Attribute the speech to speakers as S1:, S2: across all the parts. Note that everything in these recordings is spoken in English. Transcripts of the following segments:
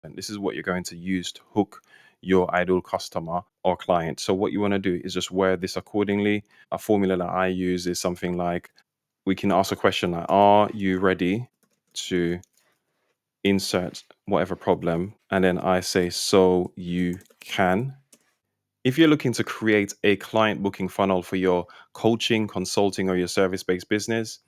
S1: And this is what you're going to use to hook your ideal customer or client. So what you want to do is just word this accordingly. A formula that I use is something like, we can ask a question like, are you ready to insert whatever problem? And then I say, so you can. If you're looking to create a client booking funnel for your coaching, consulting, or your service based business,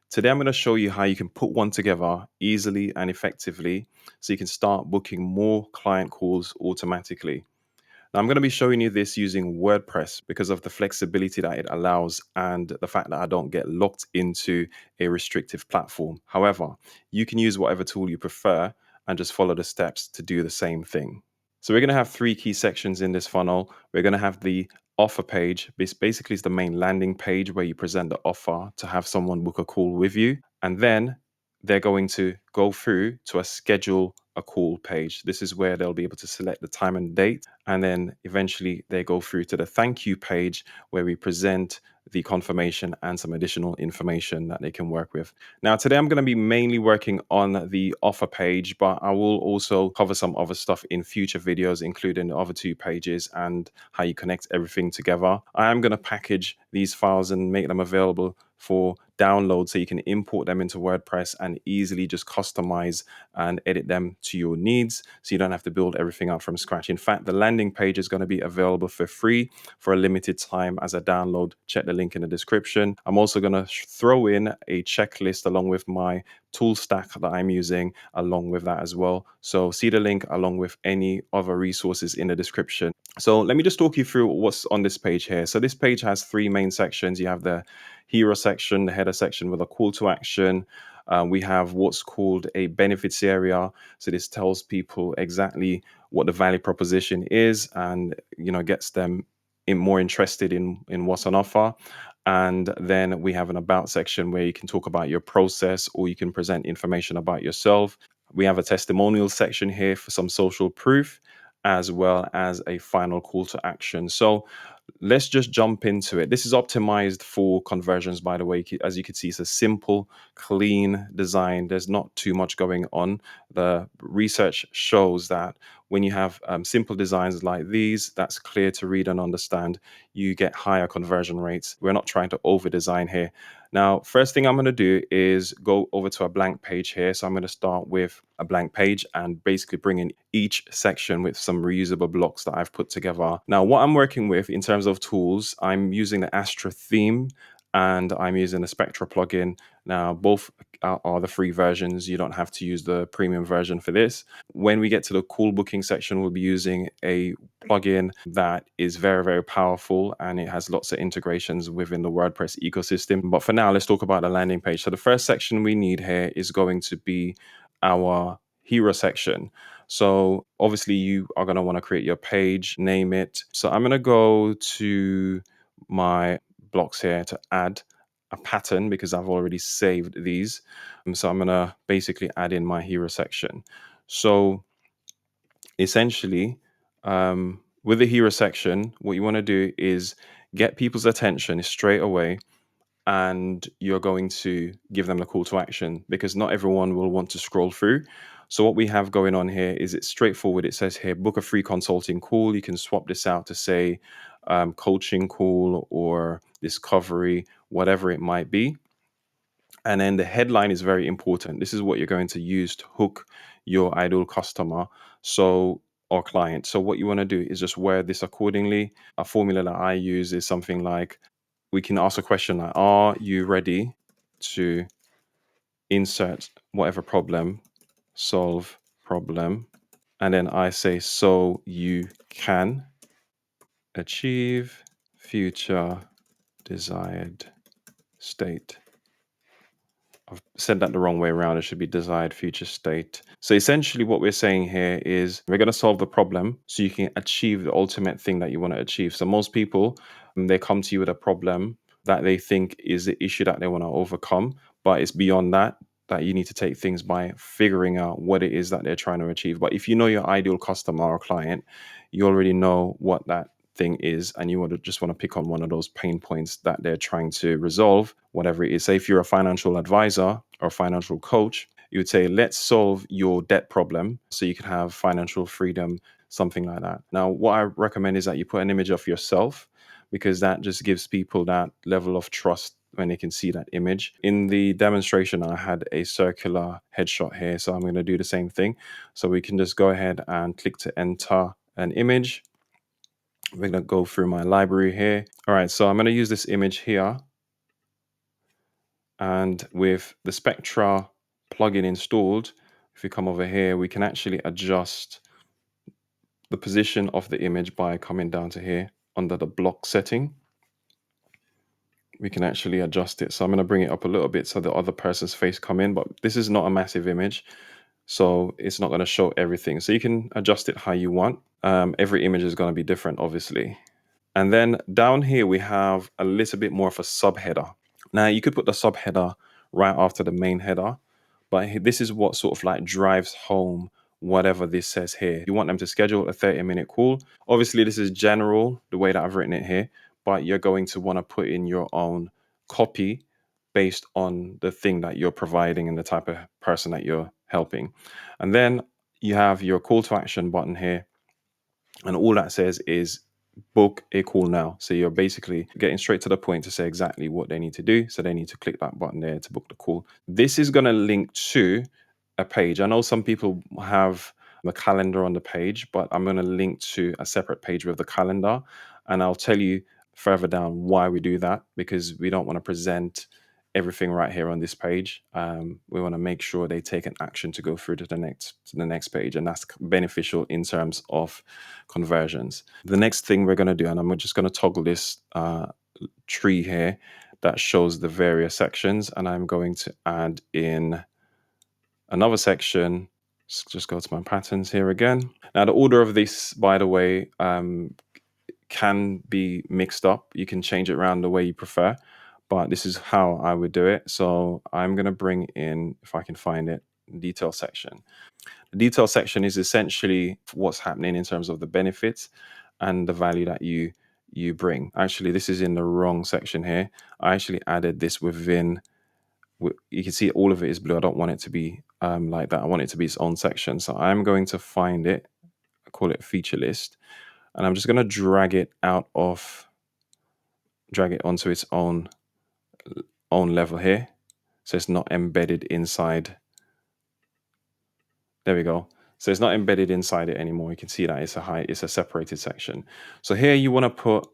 S1: today I'm going to show you how you can put one together easily and effectively so you can start booking more client calls automatically. Now, I'm going to be showing you this using WordPress because of the flexibility that it allows and the fact that I don't get locked into a restrictive platform. However, you can use whatever tool you prefer and just follow the steps to do the same thing. So we're going to have three key sections in this funnel. We're going to have the offer page. This basically is the main landing page where you present the offer to have someone book a call with you. And then they're going to go through to a schedule a call page. This is where they'll be able to select the time and date. And then eventually they go through to the thank you page where we present the confirmation and some additional information that they can work with. Now, today I'm going to be mainly working on the offer page, but I will also cover some other stuff in future videos, including the other two pages and how you connect everything together. I am going to package these files and make them available for download so you can import them into WordPress and easily just customize and edit them to your needs so you don't have to build everything up from scratch. In fact, the landing page is going to be available for free for a limited time as a download. Check the link in the description. I'm also going to throw in a checklist along with my tool stack that I'm using along with that as well. So see the link along with any other resources in the description. So let me just talk you through what's on this page here. So this page has three main sections. You have the hero section, the header section with a call to action. We have what's called a benefits area. So this tells people exactly what the value proposition is and, gets them more interested in what's on offer. And then we have an about section where you can talk about your process or you can present information about yourself. We have a testimonial section here for some social proof, as well as a final call to action. So let's just jump into it. This is optimized for conversions, by the way. As you can see, it's a simple, clean design. There's not too much going on. The research shows that when you have simple designs like these, that's clear to read and understand, you get higher conversion rates. We're not trying to over design here. Now, first thing I'm going to do is go over to a blank page here. So I'm going to start with a blank page and basically bring in each section with some reusable blocks that I've put together. Now, what I'm working with in terms of tools, I'm using the Astra theme and I'm using the Spectra plugin. Now, both are the free versions. You don't have to use the premium version for this. When we get to the call booking section, we'll be using a plugin that is very, very powerful and it has lots of integrations within the WordPress ecosystem. But for now, let's talk about the landing page. So the first section we need here is going to be our hero section. So obviously you are going to want to create your page, name it. So I'm going to go to my blocks here to add a pattern because I've already saved these. So I'm going to basically add in my hero section. So essentially, with the hero section, what you want to do is get people's attention straight away, and you're going to give them a call to action because not everyone will want to scroll through. So what we have going on here is it's straightforward. It says here, book a free consulting call. You can swap this out to say coaching call or discovery, whatever it might be. And then the headline is very important. This is what you're going to use to hook your ideal customer or client. So what you want to do is just word this accordingly. A formula that I use is something like, we can ask a question like, are you ready to insert whatever problem, solve problem? And then I say, so you can achieve future desired state. I've said that the wrong way around. It should be desired future state. So essentially what we're saying here is we're going to solve the problem so you can achieve the ultimate thing that you want to achieve. So most people, they come to you with a problem that they think is the issue that they want to overcome, but it's beyond that you need to take things by figuring out what it is that they're trying to achieve. But if you know your ideal customer or client, you already know what that thing is, and you want to pick on one of those pain points that they're trying to resolve, whatever it is. Say if you're a financial advisor or financial coach, You would say, let's solve your debt problem so you can have financial freedom, something like that. Now, what I recommend is that you put an image of yourself, because that just gives people that level of trust when they can see that image. In the demonstration, I had a circular headshot here, so I'm going to do the same thing. So we can just go ahead and click to enter an image. We're going to go through my library here. All right, so I'm going to use this image here. And with the Spectra plugin installed, if we come over here, we can actually adjust the position of the image by coming down to here under the block setting. We can actually adjust it. So I'm going to bring it up a little bit so the other person's face come in, but this is not a massive image, so it's not going to show everything. So you can adjust it how you want. Every image is going to be different, obviously. And then down here, we have a little bit more of a subheader. Now you could put the subheader right after the main header, but this is what sort of like drives home whatever this says here. You want them to schedule a 30-minute call. Obviously, this is general, the way that I've written it here, but you're going to want to put in your own copy based on the thing that you're providing and the type of person that you're helping. And then you have your call to action button here. And all that says is book a call now. So you're basically getting straight to the point to say exactly what they need to do. So they need to click that button there to book the call. This is going to link to a page. I know some people have the calendar on the page, but I'm going to link to a separate page with the calendar. And I'll tell you further down why we do that, because we don't want to present everything right here on this page. We want to make sure they take an action to go through to the next page, and that's beneficial in terms of conversions. The next thing we're going to do, and I'm just going to toggle this tree here that shows the various sections, and I'm going to add in another section. Let's just go to my patterns here again. Now the order of this, by the way, can be mixed up. You can change it around the way you prefer, but this is how I would do it. So I'm going to bring in, if I can find it, detail section. The detail section is essentially what's happening in terms of the benefits and the value that you bring. Actually, this is in the wrong section here. I actually added this within. You can see all of it is blue. I don't want it to be like that. I want it to be its own section. So I'm going to find it. I call it feature list. And I'm just going to drag it onto its own level here. So it's not embedded inside. There we go. So it's not embedded inside it anymore. You can see that it's a separated section. So here you want to put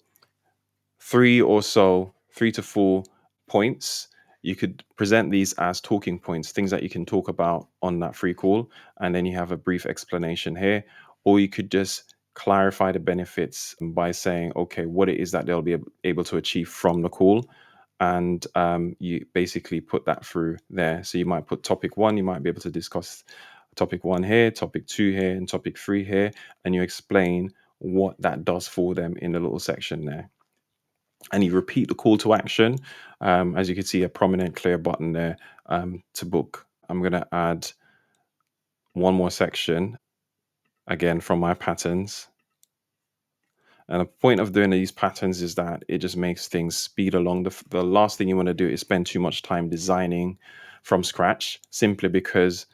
S1: 3 to 4 points. You could present these as talking points, things that you can talk about on that free call. And then you have a brief explanation here, or you could just clarify the benefits by saying, okay, what it is that they'll be able to achieve from the call. And you basically put that through there. So you might put topic 1, you might be able to discuss topic 1 here, topic 2 here, and topic 3 here. And you explain what that does for them in the little section there. And you repeat the call to action. As you can see, a prominent clear button there to book. I'm going to add one more section, again, from my patterns. And the point of doing these patterns is that it just makes things speed along. The last thing you want to do is spend too much time designing from scratch, simply because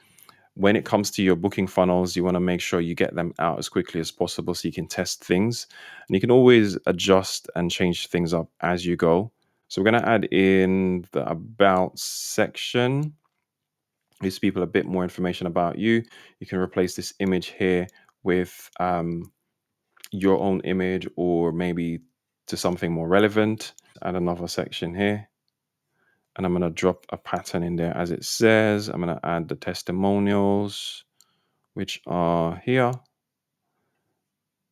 S1: when it comes to your booking funnels, you want to make sure you get them out as quickly as possible so you can test things. And you can always adjust and change things up as you go. So we're going to add in the about section. Gives people a bit more information about you. You can replace this image here with your own image, or maybe to something more relevant. Add another section here. And I'm going to drop a pattern in there as it says. I'm going to add the testimonials, which are here.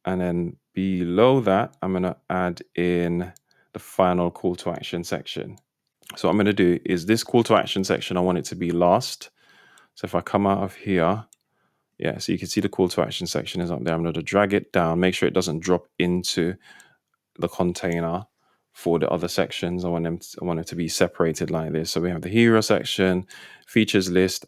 S1: And then below that, I'm going to add in the final call to action section. So what I'm going to do is this call to action section, I want it to be last. So if I come out of here, yeah, so you can see the call to action section is up there. I'm going to drag it down, make sure it doesn't drop into the container for the other sections. I want it to be separated like this. So we have the hero section, features list,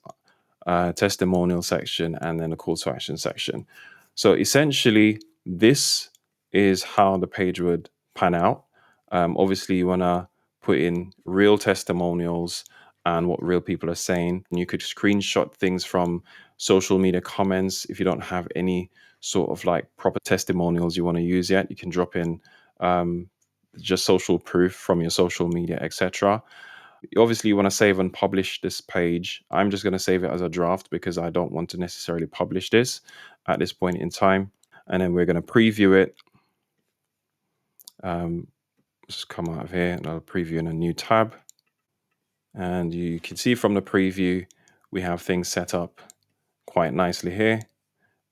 S1: testimonial section, and then the call to action section. So essentially, this is how the page would pan out. Obviously, you want to put in real testimonials and what real people are saying. And you could screenshot things from social media comments. If you don't have any sort of like proper testimonials you want to use yet, you can drop in um, just social proof from your social media, etc. Obviously, you want to save and publish this page. I'm just going to save it as a draft because I don't want to necessarily publish this at this point in time. And then we're going to preview it. Just come out of here and I'll preview in a new tab. And you can see from the preview, we have things set up quite nicely here.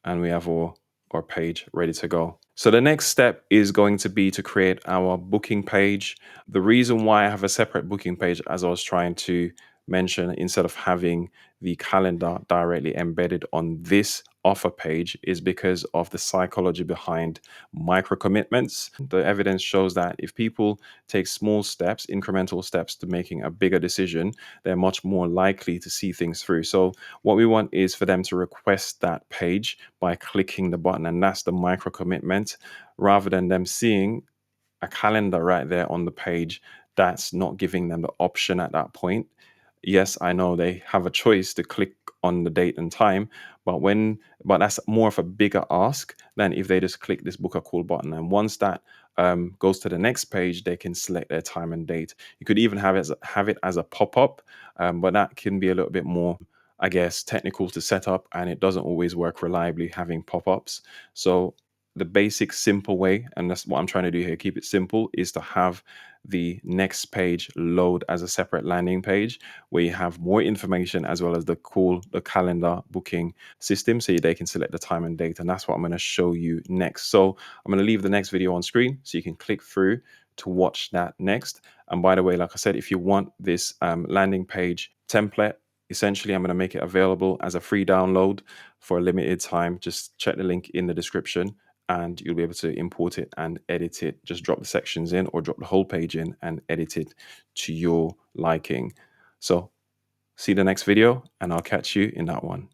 S1: And we have our page ready to go. So the next step is going to be to create our booking page. The reason why I have a separate booking page, as I was trying to mention, instead of having the calendar directly embedded on this offer page, is because of the psychology behind micro commitments. The evidence shows that if people take small steps, incremental steps to making a bigger decision, they're much more likely to see things through. So what we want is for them to request that page by clicking the button, and that's the micro commitment, rather than them seeing a calendar right there on the page that's not giving them the option at that point. Yes, I know they have a choice to click on the date and time, but that's more of a bigger ask than if they just click this book a call button. And once that goes to the next page, they can select their time and date. You could even have it as a pop up, but that can be a little bit more, I guess, technical to set up, and it doesn't always work reliably having pop ups. So the basic simple way, and that's what I'm trying to do here, keep it simple, is to have the next page load as a separate landing page where you have more information as well as the calendar booking system so they can select the time and date. And that's what I'm going to show you next. So I'm going to leave the next video on screen so you can click through to watch that next. And by the way, like I said, if you want this landing page template, essentially I'm going to make it available as a free download for a limited time. Just check the link in the description and you'll be able to import it and edit it. Just drop the sections in or drop the whole page in and edit it to your liking. So see the next video and I'll catch you in that one.